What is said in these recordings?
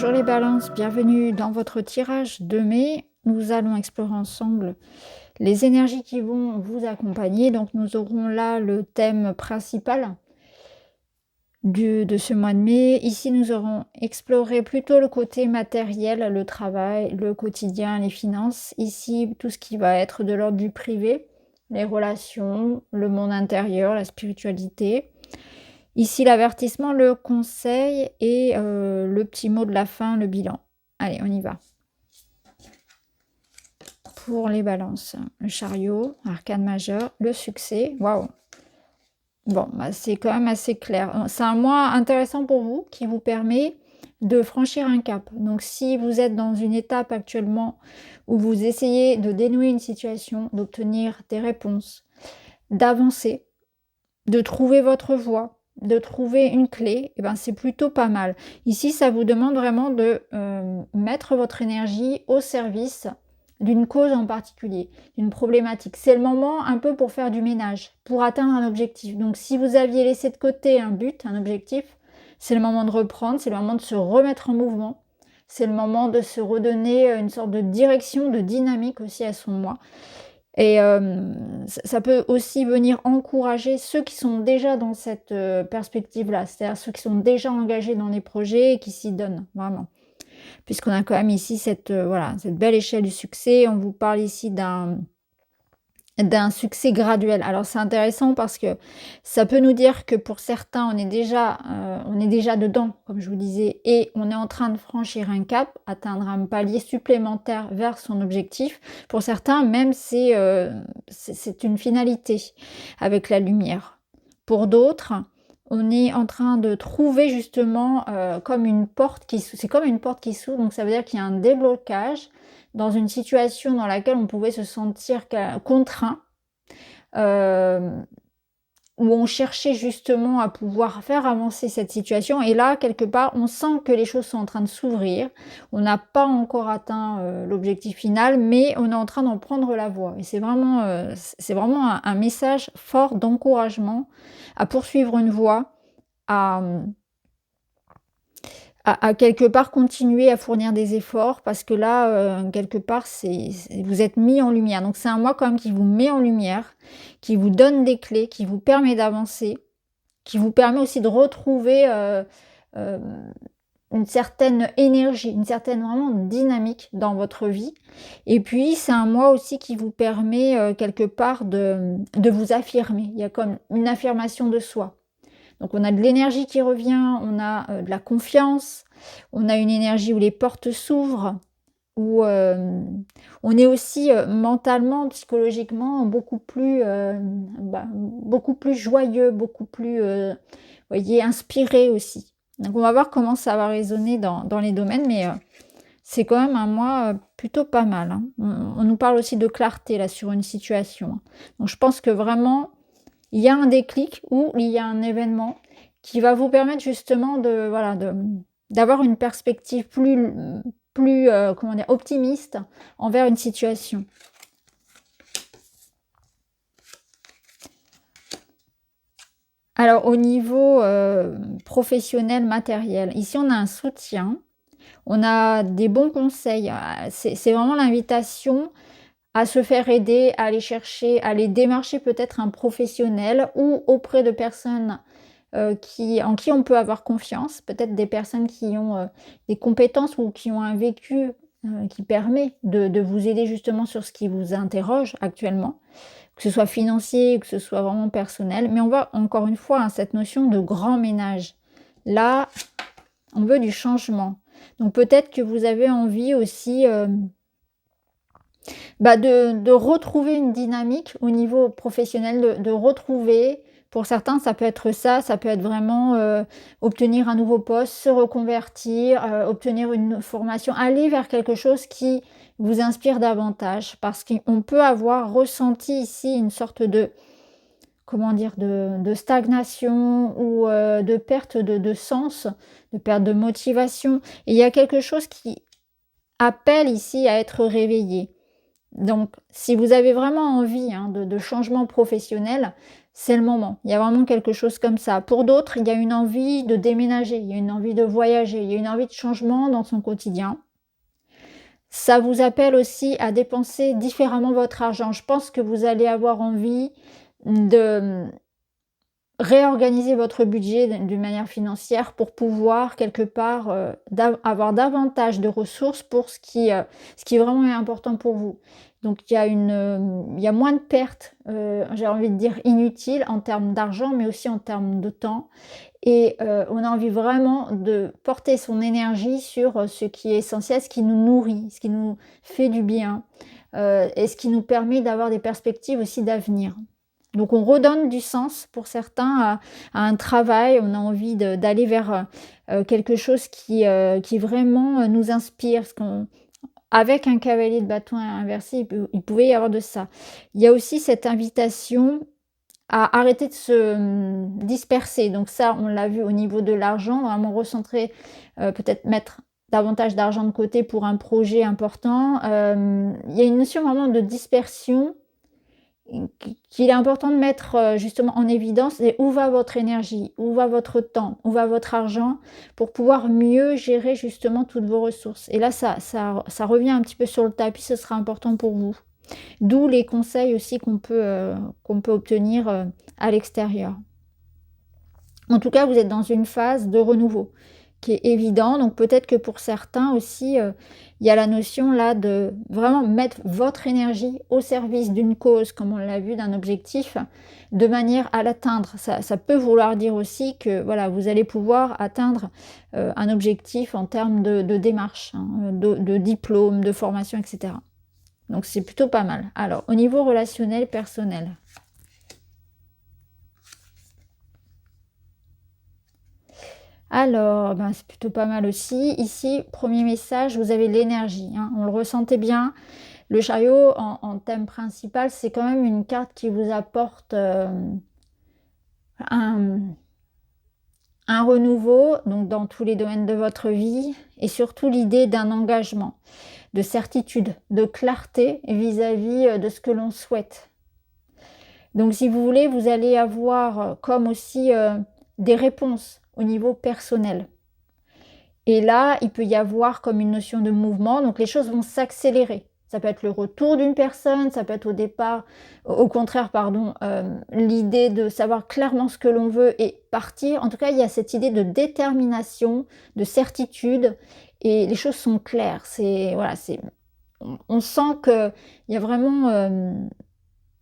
Bonjour les balances, bienvenue dans votre tirage de mai. Nous allons explorer ensemble les énergies qui vont vous accompagner. Donc nous aurons là le thème principal de ce mois de mai. Ici nous aurons exploré plutôt le côté matériel, le travail, le quotidien, les finances. Ici tout ce qui va être de l'ordre du privé, les relations, le monde intérieur, la spiritualité. Ici, l'avertissement, le conseil et le petit mot de la fin, le bilan. Allez, on y va. Pour les balances, le chariot, arcane majeur, le succès. Waouh! Bon, bah, c'est quand même assez clair. C'est un mois intéressant pour vous qui vous permet de franchir un cap. Donc, si vous êtes dans une étape actuellement où vous essayez de dénouer une situation, d'obtenir des réponses, d'avancer, de trouver votre voie, de trouver une clé, et ben c'est plutôt pas mal. Ici, ça vous demande vraiment de mettre votre énergie au service d'une cause en particulier, d'une problématique. C'est le moment un peu pour faire du ménage, pour atteindre un objectif. Donc si vous aviez laissé de côté un but, un objectif, c'est le moment de reprendre, c'est le moment de se remettre en mouvement, c'est le moment de se redonner une sorte de direction, de dynamique aussi à son moi. Et ça peut aussi venir encourager ceux qui sont déjà dans cette perspective-là, c'est-à-dire ceux qui sont déjà engagés dans les projets et qui s'y donnent, vraiment. Puisqu'on a quand même ici cette, voilà, cette belle échelle du succès. On vous parle ici d'un succès graduel. Alors c'est intéressant parce que ça peut nous dire que pour certains, on est déjà dedans, comme je vous disais, et on est en train de franchir un cap, atteindre un palier supplémentaire vers son objectif. Pour certains, même c'est une finalité avec la lumière. Pour d'autres, on est en train de trouver justement comme une porte qui s'ouvre. C'est comme une porte qui s'ouvre, donc ça veut dire qu'il y a un déblocage dans une situation dans laquelle on pouvait se sentir contraint, où on cherchait justement à pouvoir faire avancer cette situation. Et là, quelque part, on sent que les choses sont en train de s'ouvrir. On n'a pas encore atteint l'objectif final, mais on est en train d'en prendre la voie. Et c'est vraiment un message fort d'encouragement à poursuivre une voie, à quelque part continuer à fournir des efforts parce que là, quelque part, vous êtes mis en lumière. Donc c'est un mois quand même qui vous met en lumière, qui vous donne des clés, qui vous permet d'avancer, qui vous permet aussi de retrouver une certaine énergie, une certaine vraiment dynamique dans votre vie. Et puis c'est un mois aussi qui vous permet quelque part de vous affirmer. Il y a comme une affirmation de soi. Donc on a de l'énergie qui revient, on a de la confiance, on a une énergie où les portes s'ouvrent, où on est aussi mentalement, psychologiquement beaucoup plus joyeux, beaucoup plus voyez, inspiré aussi. Donc on va voir comment ça va résonner dans les domaines, mais c'est quand même un mois plutôt pas mal. Hein. On nous parle aussi de clarté là sur une situation. Hein. Donc je pense que vraiment il y a un déclic ou il y a un événement qui va vous permettre justement d'avoir une perspective plus comment dire, optimiste envers une situation. Alors au niveau professionnel, matériel, ici on a un soutien, on a des bons conseils, c'est vraiment l'invitation à se faire aider, à aller chercher, à aller démarcher peut-être un professionnel ou auprès de personnes en qui on peut avoir confiance, peut-être des personnes qui ont des compétences ou qui ont un vécu qui permet de vous aider justement sur ce qui vous interroge actuellement, que ce soit financier, que ce soit vraiment personnel. Mais on voit encore une fois hein, cette notion de grand ménage. Là, on veut du changement. Donc peut-être que vous avez envie aussi de retrouver une dynamique au niveau professionnel, de retrouver, pour certains ça peut être ça peut être vraiment obtenir un nouveau poste, se reconvertir, obtenir une formation, aller vers quelque chose qui vous inspire davantage, parce qu'on peut avoir ressenti ici une sorte de, comment dire, de stagnation ou de perte de sens, de perte de motivation. Et il y a quelque chose qui appelle ici à être réveillé. Donc, si vous avez vraiment envie hein, de changement professionnel, c'est le moment. Il y a vraiment quelque chose comme ça. Pour d'autres, il y a une envie de déménager, il y a une envie de voyager, il y a une envie de changement dans son quotidien. Ça vous appelle aussi à dépenser différemment votre argent. Je pense que vous allez avoir envie de réorganiser votre budget d'une manière financière pour pouvoir quelque part, avoir davantage de ressources pour ce qui vraiment est important pour vous. Donc il y a moins de pertes, j'ai envie de dire inutiles en termes d'argent, mais aussi en termes de temps et on a envie vraiment de porter son énergie sur, ce qui est essentiel, ce qui nous nourrit, ce qui nous fait du bien, et ce qui nous permet d'avoir des perspectives aussi d'avenir. Donc on redonne du sens pour certains à un travail, on a envie d'aller vers, quelque chose qui vraiment, nous inspire. Parce qu'on avec un cavalier de bâton inversé, il pouvait y avoir de ça. Il y a aussi cette invitation à arrêter de se, disperser. Donc ça, on l'a vu au niveau de l'argent, vraiment recentrer, peut-être mettre davantage d'argent de côté pour un projet important. Il y a une notion vraiment de dispersion qu'il est important de mettre, justement en évidence et où va votre énergie? Où va votre temps? Où va votre argent? Pour pouvoir mieux gérer justement toutes vos ressources et là, ça revient un petit peu sur le tapis, ce sera important pour vous. D'où les conseils aussi qu'on peut obtenir, à l'extérieur. En tout cas, vous êtes dans une phase de renouveau qui est évident, donc peut-être que pour certains aussi, il y a la notion là de vraiment mettre votre énergie au service d'une cause, comme on l'a vu, d'un objectif, de manière à l'atteindre. Ça peut vouloir dire aussi que voilà, vous allez pouvoir atteindre, un objectif en termes de démarche, hein, de diplôme, de formation et cetera. Donc c'est plutôt pas mal. Alors, au niveau relationnel, personnel. Alors, ben, c'est plutôt pas mal aussi. Ici, premier message, vous avez l'énergie, hein, on le ressentait bien. Le chariot, en thème principal, c'est quand même une carte qui vous apporte un, un renouveau, donc dans tous les domaines de votre vie, et surtout l'idée d'un engagement, de certitude, de clarté vis-à-vis de ce que l'on souhaite. Donc si vous voulez, vous allez avoir comme aussi des réponses au niveau personnel. Et là, il peut y avoir comme une notion de mouvement, donc les choses vont s'accélérer. Ça peut être le retour d'une personne, ça peut être au départ, au contraire, pardon, l'idée de savoir clairement ce que l'on veut et partir. En tout cas, il y a cette idée de détermination, de certitude, et les choses sont claires. C'est voilà, on sent qu'il y a vraiment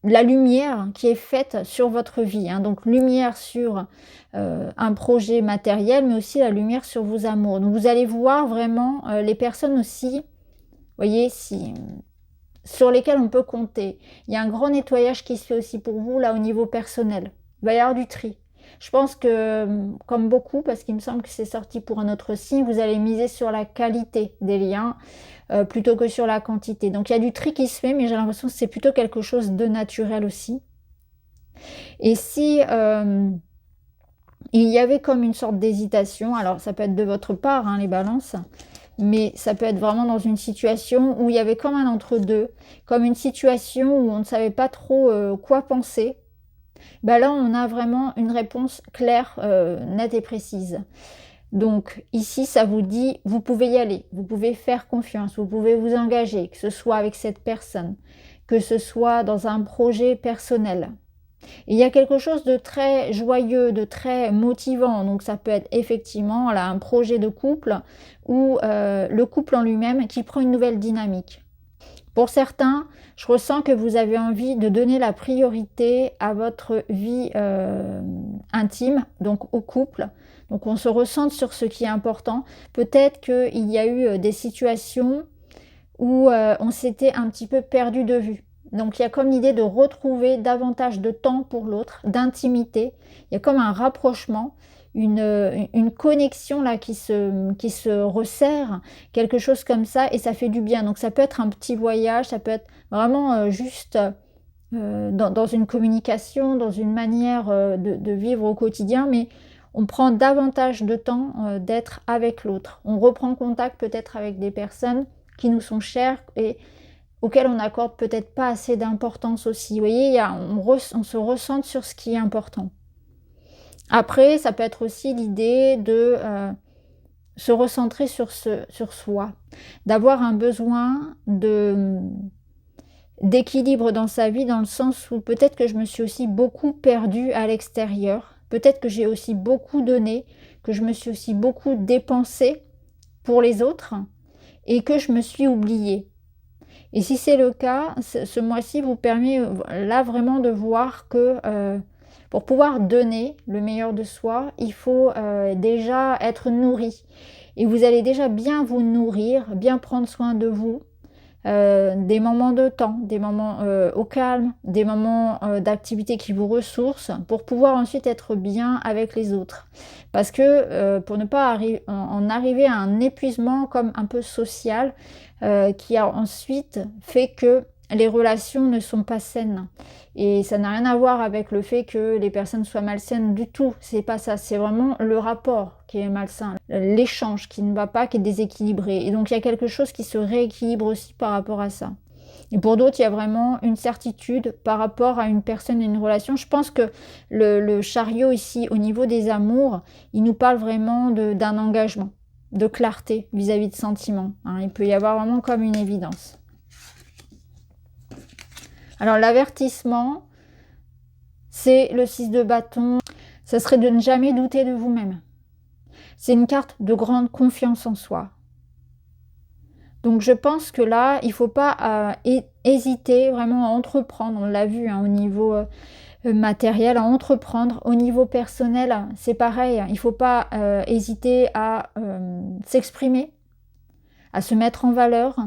la lumière qui est faite sur votre vie, hein. Donc lumière sur, un projet matériel, mais aussi la lumière sur vos amours. Donc vous allez voir vraiment, les personnes aussi, voyez, si sur lesquelles on peut compter. Il y a un grand nettoyage qui se fait aussi pour vous, là, au niveau personnel. Il va y avoir du tri. Je pense que, comme beaucoup, parce qu'il me semble que c'est sorti pour un autre signe, vous allez miser sur la qualité des liens, plutôt que sur la quantité. Donc il y a du tri qui se fait, mais j'ai l'impression que c'est plutôt quelque chose de naturel aussi. Et si, il y avait comme une sorte d'hésitation, alors ça peut être de votre part, hein, les balances, mais ça peut être vraiment dans une situation où il y avait comme un entre-deux, comme une situation où on ne savait pas trop quoi penser. Bah là, on a vraiment une réponse claire, nette et précise. Donc ici, ça vous dit, vous pouvez y aller, vous pouvez faire confiance, vous pouvez vous engager, que ce soit avec cette personne, que ce soit dans un projet personnel. Il y a quelque chose de très joyeux, de très motivant, donc ça peut être effectivement là un projet de couple ou le couple en lui-même qui prend une nouvelle dynamique. Pour certains, je ressens que vous avez envie de donner la priorité à votre vie intime, donc au couple. Donc on se ressente sur ce qui est important. Peut-être qu'il y a eu des situations où on s'était un petit peu perdu de vue. Donc il y a comme l'idée de retrouver davantage de temps pour l'autre, d'intimité. Il y a comme un rapprochement, une connexion là qui se resserre, quelque chose comme ça, et ça fait du bien. Donc ça peut être un petit voyage, ça peut être vraiment juste dans une communication, dans une manière de vivre au quotidien, mais on prend davantage de temps d'être avec l'autre. On reprend contact peut-être avec des personnes qui nous sont chères et auquel on n'accorde peut-être pas assez d'importance aussi. Vous voyez, on se ressente sur ce qui est important. Après, ça peut être aussi l'idée de se recentrer sur soi, d'avoir un besoin d'équilibre dans sa vie, dans le sens où peut-être que je me suis aussi beaucoup perdue à l'extérieur, peut-être que j'ai aussi beaucoup donné, que je me suis aussi beaucoup dépensée pour les autres et que je me suis oubliée. Et si c'est le cas, ce mois-ci vous permet là vraiment de voir que pour pouvoir donner le meilleur de soi, il faut déjà être nourri. Et vous allez déjà bien vous nourrir, bien prendre soin de vous. Des moments de temps, des moments au calme, des moments d'activité qui vous ressourcent pour pouvoir ensuite être bien avec les autres. Parce que pour ne pas en arriver à un épuisement comme un peu social qui a ensuite fait que les relations ne sont pas saines. Et ça n'a rien à voir avec le fait que les personnes soient malsaines du tout. C'est pas ça. C'est vraiment le rapport qui est malsain. L'échange qui ne va pas, qui est déséquilibré. Et donc il y a quelque chose qui se rééquilibre aussi par rapport à ça. Et pour d'autres, il y a vraiment une certitude par rapport à une personne et une relation. Je pense que le chariot ici, au niveau des amours, il nous parle vraiment d'un engagement, de clarté vis-à-vis de sentiments. Hein. Il peut y avoir vraiment comme une évidence. Alors l'avertissement, c'est le 6 de bâton. Ça serait de ne jamais douter de vous-même. C'est une carte de grande confiance en soi. Donc je pense que là, il ne faut pas hésiter vraiment à entreprendre. On l'a vu hein, au niveau matériel, à entreprendre. Au niveau personnel, c'est pareil. Il ne faut pas hésiter à s'exprimer, à se mettre en valeur,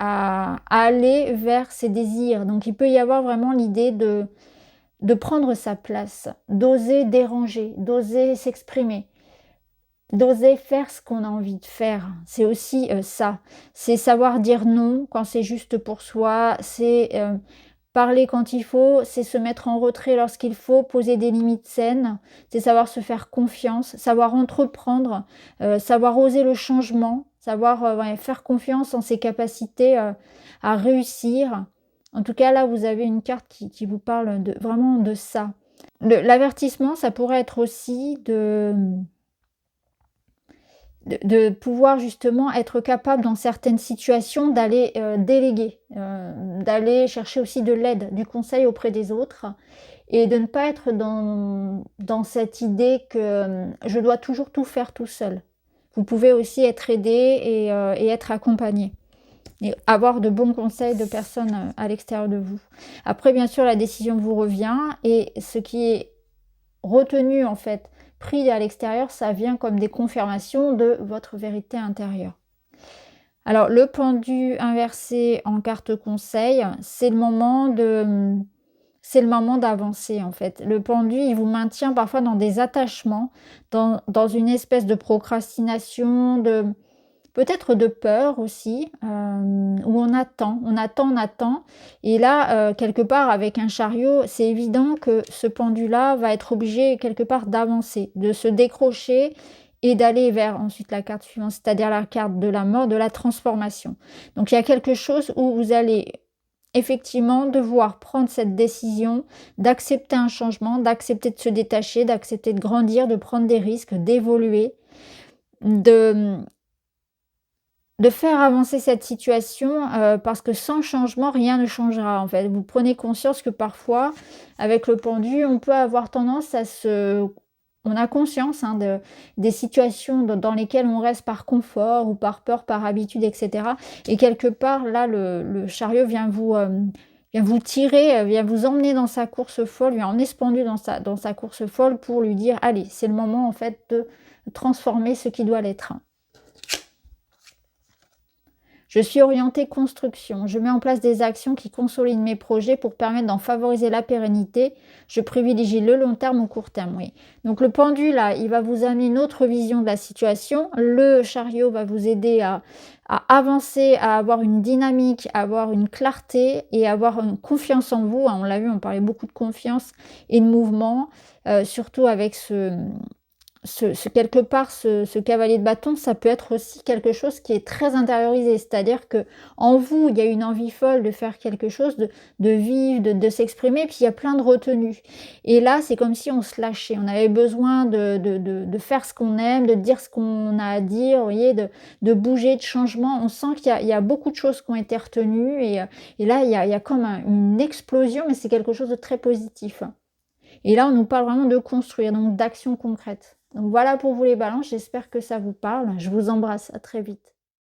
à aller vers ses désirs. Donc il peut y avoir vraiment l'idée de prendre sa place, d'oser déranger, d'oser s'exprimer, d'oser faire ce qu'on a envie de faire. C'est aussi ça. C'est savoir dire non quand c'est juste pour soi, c'est parler quand il faut, c'est se mettre en retrait lorsqu'il faut, poser des limites saines, c'est savoir se faire confiance, savoir entreprendre, savoir oser le changement, savoir faire confiance en ses capacités à réussir. En tout cas, là, vous avez une carte qui vous parle vraiment de ça. L'avertissement, ça pourrait être aussi de pouvoir justement être capable dans certaines situations d'aller déléguer, d'aller chercher aussi de l'aide, du conseil auprès des autres et de ne pas être dans cette idée que je dois toujours tout faire tout seul. Vous pouvez aussi être aidé et être accompagné et avoir de bons conseils de personnes à l'extérieur de vous. Après, bien sûr, la décision vous revient et ce qui est retenu en fait, pris à l'extérieur, ça vient comme des confirmations de votre vérité intérieure. Alors le pendu inversé en carte conseil, c'est le moment d'avancer en fait. Le pendu, il vous maintient parfois dans des attachements, dans une espèce de procrastination, peut-être de peur aussi, où on attend. Et là, quelque part, avec un chariot, c'est évident que ce pendu-là va être obligé, quelque part, d'avancer, de se décrocher et d'aller vers ensuite la carte suivante, c'est-à-dire la carte de la mort, de la transformation. Donc, il y a quelque chose où vous allez effectivement devoir prendre cette décision d'accepter un changement, d'accepter de se détacher, d'accepter de grandir, de prendre des risques, d'évoluer, de faire avancer cette situation parce que sans changement, rien ne changera en fait. Vous prenez conscience que parfois, avec le pendu, on peut avoir tendance à on a conscience hein, des situations dans lesquelles on reste par confort ou par peur, par habitude, etc. Et quelque part, là, le chariot vient vous tirer, vient vous emmener dans sa course folle, vient emmener ce pendu dans sa course folle pour lui dire, allez, c'est le moment en fait de transformer ce qui doit l'être. Je suis orientée construction. Je mets en place des actions qui consolident mes projets pour permettre d'en favoriser la pérennité. Je privilégie le long terme au court terme. Oui. Donc le pendu, là, il va vous amener une autre vision de la situation. Le chariot va vous aider à avancer, à avoir une dynamique, à avoir une clarté et à avoir une confiance en vous. On l'a vu, on parlait beaucoup de confiance et de mouvement, surtout avec quelque part, ce cavalier de bâton, ça peut être aussi quelque chose qui est très intériorisé. C'est-à-dire que en vous, il y a une envie folle de faire quelque chose, de vivre, de s'exprimer, puis il y a plein de retenues. Et là, c'est comme si on se lâchait. On avait besoin de faire ce qu'on aime, de dire ce qu'on a à dire, vous voyez, de bouger, de changement. On sent qu'il y a beaucoup de choses qui ont été retenues et là, il y a comme une explosion, mais c'est quelque chose de très positif. Et là, on nous parle vraiment de construire, donc d'action concrète. Donc voilà pour vous les balances, j'espère que ça vous parle. Je vous embrasse, à très vite.